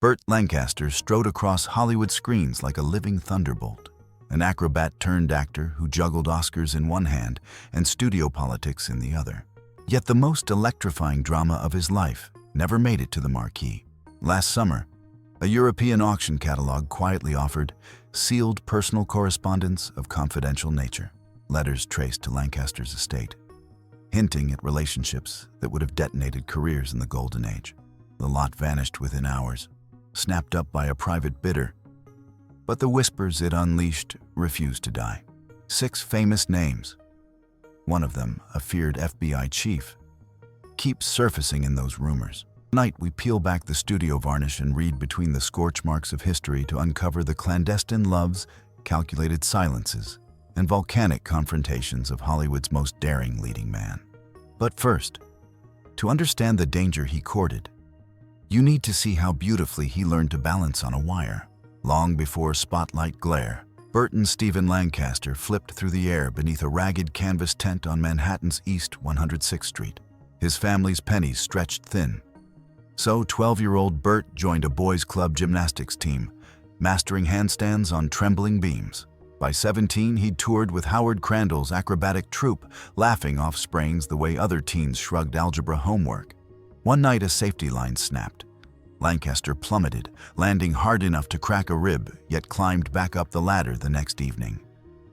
Burt Lancaster strode across Hollywood screens like a living thunderbolt, an acrobat-turned-actor who juggled Oscars in one hand and studio politics in the other. Yet the most electrifying drama of his life never made it to the marquee. Last summer, a European auction catalog quietly offered sealed personal correspondence of confidential nature, letters traced to Lancaster's estate, hinting at relationships that would have detonated careers in the Golden Age. The lot vanished within hours, snapped up by a private bidder, but the whispers it unleashed refused to die. 6 famous names, one of them a feared FBI chief, keep surfacing in those rumors. Tonight we peel back the studio varnish and read between the scorch marks of history to uncover the clandestine loves, calculated silences, and volcanic confrontations of Hollywood's most daring leading man. But first, to understand the danger he courted, you need to see how beautifully he learned to balance on a wire. Long before spotlight glare, Burt and Stephen Lancaster flipped through the air beneath a ragged canvas tent on Manhattan's East 106th Street. His family's pennies stretched thin. So 12-year-old Burt joined a boys' club gymnastics team, mastering handstands on trembling beams. By 17, he'd toured with Howard Crandall's acrobatic troupe, laughing off sprains the way other teens shrugged algebra homework. One night, a safety line snapped. Lancaster plummeted, landing hard enough to crack a rib, yet climbed back up the ladder the next evening.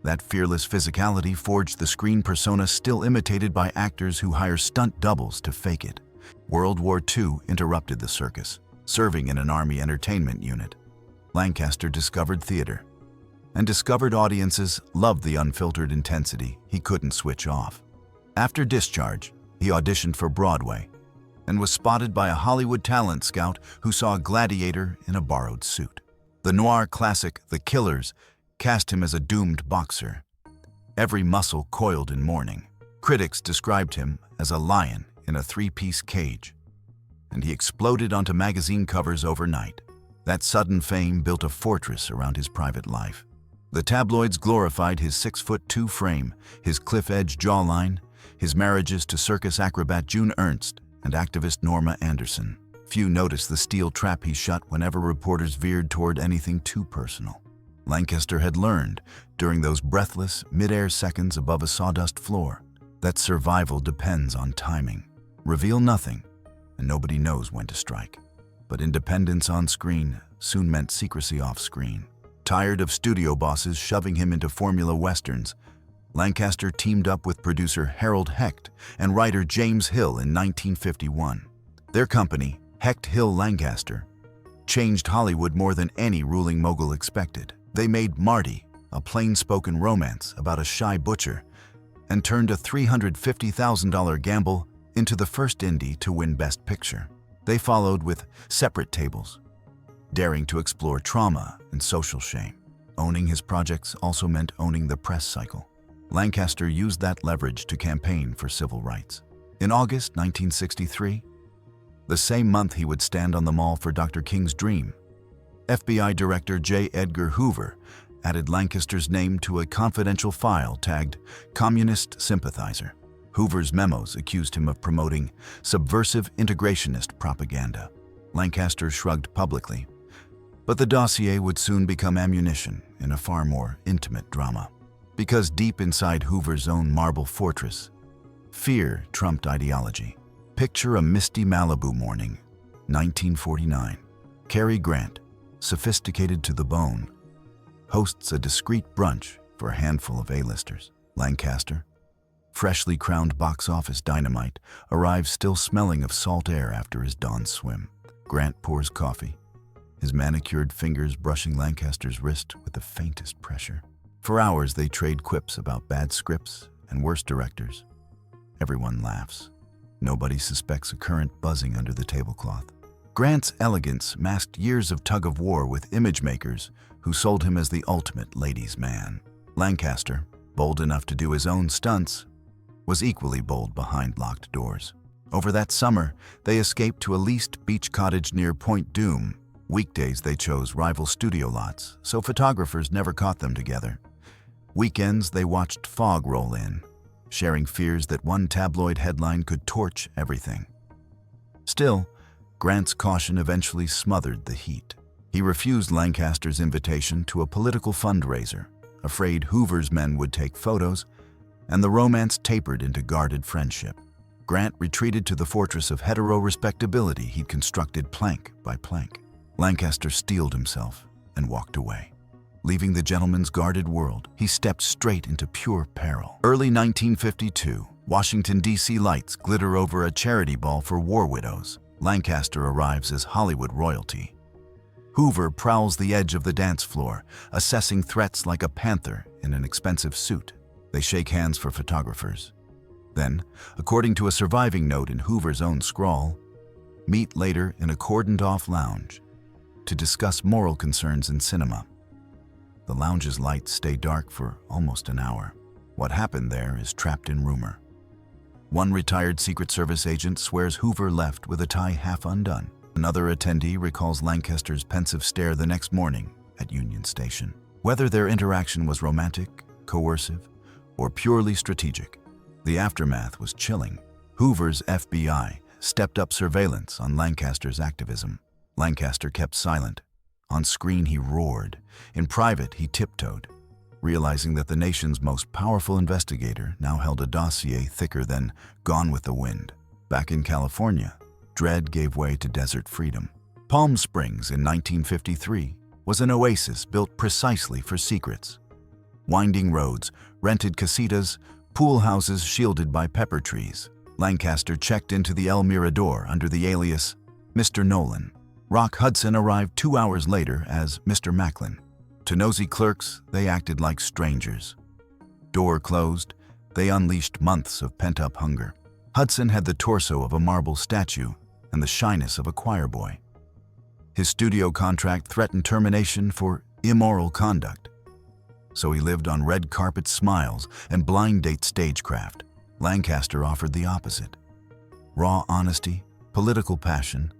That fearless physicality forged the screen persona still imitated by actors who hire stunt doubles to fake it. World War II interrupted the circus. Serving in an army entertainment unit, Lancaster discovered theater, and discovered audiences loved the unfiltered intensity he couldn't switch off. After discharge, he auditioned for Broadway and was spotted by a Hollywood talent scout who saw a gladiator in a borrowed suit. The noir classic The Killers cast him as a doomed boxer, every muscle coiled in mourning. Critics described him as a lion in a 3-piece cage, and he exploded onto magazine covers overnight. That sudden fame built a fortress around his private life. The tabloids glorified his 6'2" frame, his cliff-edge jawline, his marriages to circus acrobat June Ernst and activist Norma Anderson. Few noticed the steel trap he shut whenever reporters veered toward anything too personal. Lancaster had learned, during those breathless, mid-air seconds above a sawdust floor, that survival depends on timing. Reveal nothing, and nobody knows when to strike. But independence on screen soon meant secrecy off screen. Tired of studio bosses shoving him into Formula Westerns, Lancaster teamed up with producer Harold Hecht and writer James Hill in 1951. Their company, Hecht Hill Lancaster, changed Hollywood more than any ruling mogul expected. They made Marty, a plain-spoken romance about a shy butcher, and turned a $350,000 gamble into the first indie to win Best Picture. They followed with Separate Tables, daring to explore trauma and social shame. Owning his projects also meant owning the press cycle. Lancaster used that leverage to campaign for civil rights. In August 1963, the same month he would stand on the Mall for Dr. King's dream, FBI Director J. Edgar Hoover added Lancaster's name to a confidential file tagged Communist Sympathizer. Hoover's memos accused him of promoting subversive integrationist propaganda. Lancaster shrugged publicly, but the dossier would soon become ammunition in a far more intimate drama. Because deep inside Hoover's own marble fortress, fear trumped ideology. Picture a misty Malibu morning, 1949. Cary Grant, sophisticated to the bone, hosts a discreet brunch for a handful of A-listers. Lancaster, freshly crowned box office dynamite, arrives still smelling of salt air after his dawn swim. Grant pours coffee, his manicured fingers brushing Lancaster's wrist with the faintest pressure. For hours they trade quips about bad scripts and worse directors. Everyone laughs. Nobody suspects a current buzzing under the tablecloth. Grant's elegance masked years of tug-of-war with image makers who sold him as the ultimate ladies' man. Lancaster, bold enough to do his own stunts, was equally bold behind locked doors. Over that summer, they escaped to a leased beach cottage near Point Dume. Weekdays they chose rival studio lots, so photographers never caught them together. Weekends they watched fog roll in, sharing fears that one tabloid headline could torch everything. Still, Grant's caution eventually smothered the heat. He refused Lancaster's invitation to a political fundraiser, afraid Hoover's men would take photos, and the romance tapered into guarded friendship. Grant retreated to the fortress of hetero-respectability he'd constructed plank by plank. Lancaster steeled himself and walked away. Leaving the gentleman's guarded world, he stepped straight into pure peril. Early 1952, Washington, D.C. lights glitter over a charity ball for war widows. Lancaster arrives as Hollywood royalty. Hoover prowls the edge of the dance floor, assessing threats like a panther in an expensive suit. They shake hands for photographers. Then, according to a surviving note in Hoover's own scrawl, meet later in a cordoned-off lounge to discuss moral concerns in cinema. The lounge's lights stay dark for almost an hour. What happened there is trapped in rumor. One retired Secret Service agent swears Hoover left with a tie half undone. Another attendee recalls Lancaster's pensive stare the next morning at Union Station. Whether their interaction was romantic, coercive, or purely strategic, the aftermath was chilling. Hoover's FBI stepped up surveillance on Lancaster's activism. Lancaster kept silent. On screen, he roared. In private, he tiptoed, realizing that the nation's most powerful investigator now held a dossier thicker than Gone with the Wind. Back in California, dread gave way to desert freedom. Palm Springs in 1953 was an oasis built precisely for secrets. Winding roads, rented casitas, pool houses shielded by pepper trees. Lancaster checked into the El Mirador under the alias Mr. Nolan. Rock Hudson arrived 2 hours later as Mr. Macklin. To nosy clerks, they acted like strangers. Door closed, they unleashed months of pent-up hunger. Hudson had the torso of a marble statue and the shyness of a choir boy. His studio contract threatened termination for immoral conduct. So he lived on red carpet smiles and blind date stagecraft. Lancaster offered the opposite. Raw honesty, political passion,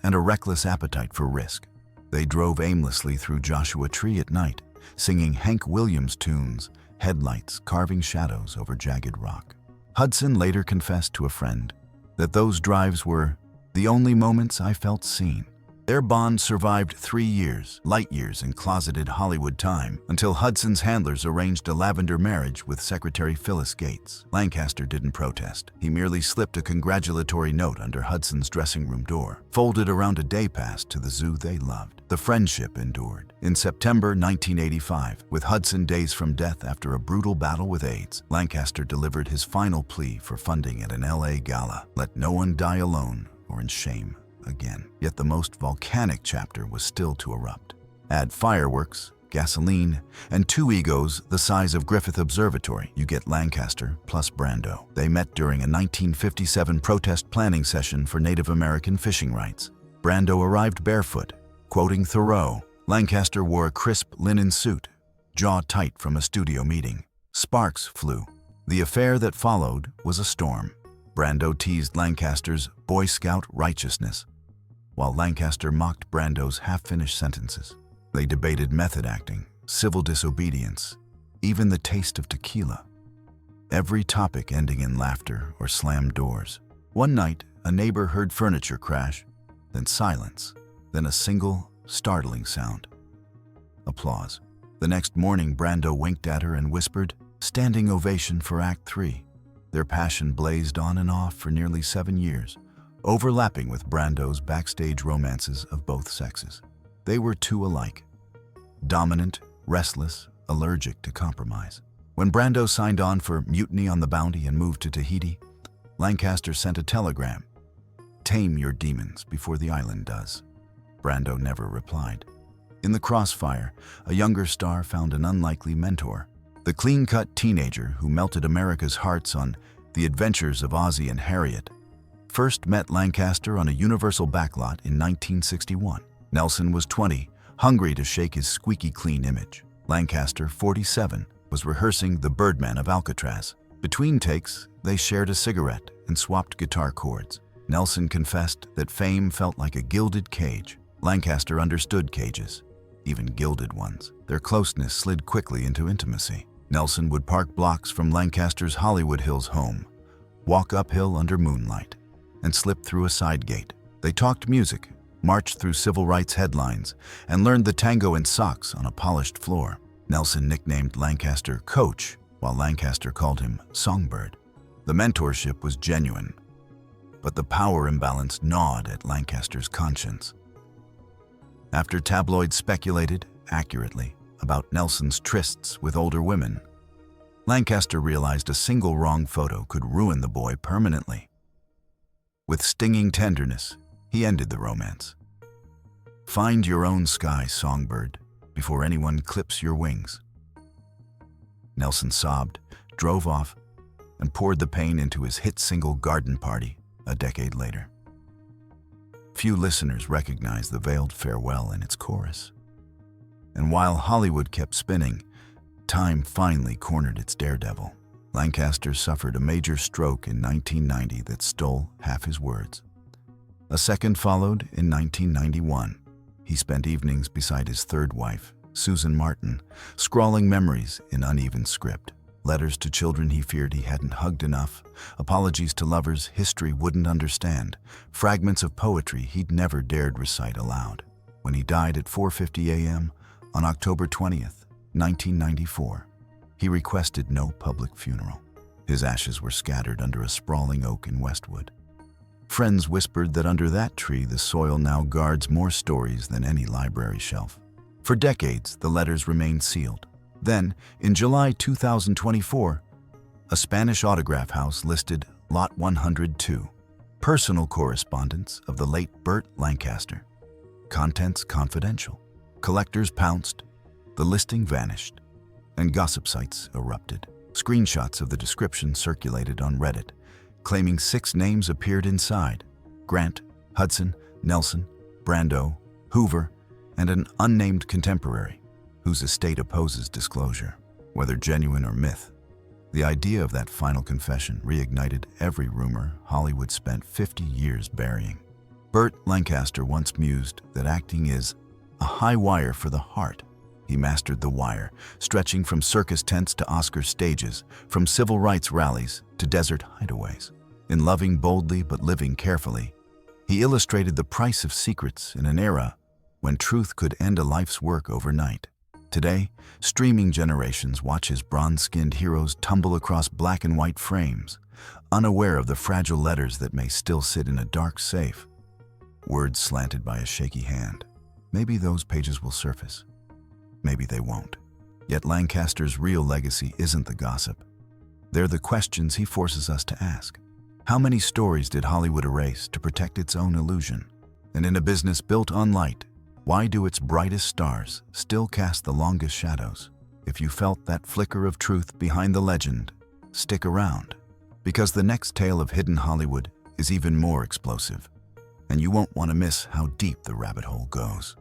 and a reckless appetite for risk. They drove aimlessly through Joshua Tree at night, singing Hank Williams tunes, headlights carving shadows over jagged rock. Hudson later confessed to a friend that those drives were the only moments I felt seen. Their bond survived 3 years, light years in closeted Hollywood time, until Hudson's handlers arranged a lavender marriage with Secretary Phyllis Gates. Lancaster didn't protest. He merely slipped a congratulatory note under Hudson's dressing room door, folded around a day pass to the zoo they loved. The friendship endured. In September 1985, with Hudson days from death after a brutal battle with AIDS, Lancaster delivered his final plea for funding at an LA gala. Let no one die alone or in shame again. Yet the most volcanic chapter was still to erupt. Add fireworks, gasoline, and 2 egos the size of Griffith Observatory, you get Lancaster plus Brando. They met during a 1957 protest planning session for Native American fishing rights. Brando arrived barefoot, quoting Thoreau. Lancaster wore a crisp linen suit, jaw tight from a studio meeting. Sparks flew. The affair that followed was a storm. Brando teased Lancaster's Boy Scout righteousness, while Lancaster mocked Brando's half-finished sentences. They debated method acting, civil disobedience, even the taste of tequila. Every topic ending in laughter or slammed doors. One night, a neighbor heard furniture crash, then silence, then a single, startling sound. Applause. The next morning, Brando winked at her and whispered, "Standing ovation for Act 3. Their passion blazed on and off for nearly 7 years, overlapping with Brando's backstage romances of both sexes. They were two alike. Dominant, restless, allergic to compromise. When Brando signed on for Mutiny on the Bounty and moved to Tahiti, Lancaster sent a telegram. "Tame your demons before the island does." Brando never replied. In the crossfire, a younger star found an unlikely mentor. The clean-cut teenager who melted America's hearts on The Adventures of Ozzie and Harriet first met Lancaster on a Universal backlot in 1961. Nelson was 20, hungry to shake his squeaky clean image. Lancaster, 47, was rehearsing The Birdman of Alcatraz. Between takes, they shared a cigarette and swapped guitar chords. Nelson confessed that fame felt like a gilded cage. Lancaster understood cages, even gilded ones. Their closeness slid quickly into intimacy. Nelson would park blocks from Lancaster's Hollywood Hills home, walk uphill under moonlight, and slip through a side gate. They talked music, marched through civil rights headlines, and learned the tango in socks on a polished floor. Nelson nicknamed Lancaster Coach, while Lancaster called him Songbird. The mentorship was genuine, but the power imbalance gnawed at Lancaster's conscience. After tabloids speculated, accurately, about Nelson's trysts with older women, Lancaster realized a single wrong photo could ruin the boy permanently. With stinging tenderness, he ended the romance. "Find your own sky, Songbird, before anyone clips your wings." Nelson sobbed, drove off, and poured the pain into his hit single Garden Party a decade later. Few listeners recognized the veiled farewell in its chorus. And while Hollywood kept spinning, time finally cornered its daredevil. Lancaster suffered a major stroke in 1990 that stole half his words. A second followed in 1991. He spent evenings beside his third wife, Susan Martin, scrawling memories in uneven script. Letters to children he feared he hadn't hugged enough, apologies to lovers history wouldn't understand, fragments of poetry he'd never dared recite aloud. When he died at 4:50 a.m. on October 20th, 1994, he requested no public funeral. His ashes were scattered under a sprawling oak in Westwood. Friends whispered that under that tree the soil now guards more stories than any library shelf. For decades, the letters remained sealed. Then, in July 2024, a Spanish autograph house listed Lot 102, personal correspondence of the late Burt Lancaster. Contents confidential. Collectors pounced, the listing vanished, and gossip sites erupted. Screenshots of the description circulated on Reddit, claiming 6 names appeared inside: Grant, Hudson, Nelson, Brando, Hoover, and an unnamed contemporary, whose estate opposes disclosure. Whether genuine or myth, the idea of that final confession reignited every rumor Hollywood spent 50 years burying. Burt Lancaster once mused that acting is a high wire for the heart. He mastered the wire, stretching from circus tents to Oscar stages, from civil rights rallies to desert hideaways. In Loving Boldly but Living Carefully, he illustrated the price of secrets in an era when truth could end a life's work overnight. Today, streaming generations watch his bronze-skinned heroes tumble across black and white frames, unaware of the fragile letters that may still sit in a dark safe. Words slanted by a shaky hand. Maybe those pages will surface. Maybe they won't. Yet Lancaster's real legacy isn't the gossip. They're the questions he forces us to ask. How many stories did Hollywood erase to protect its own illusion? And in a business built on light, why do its brightest stars still cast the longest shadows? If you felt that flicker of truth behind the legend, stick around, because the next tale of hidden Hollywood is even more explosive, and you won't want to miss how deep the rabbit hole goes.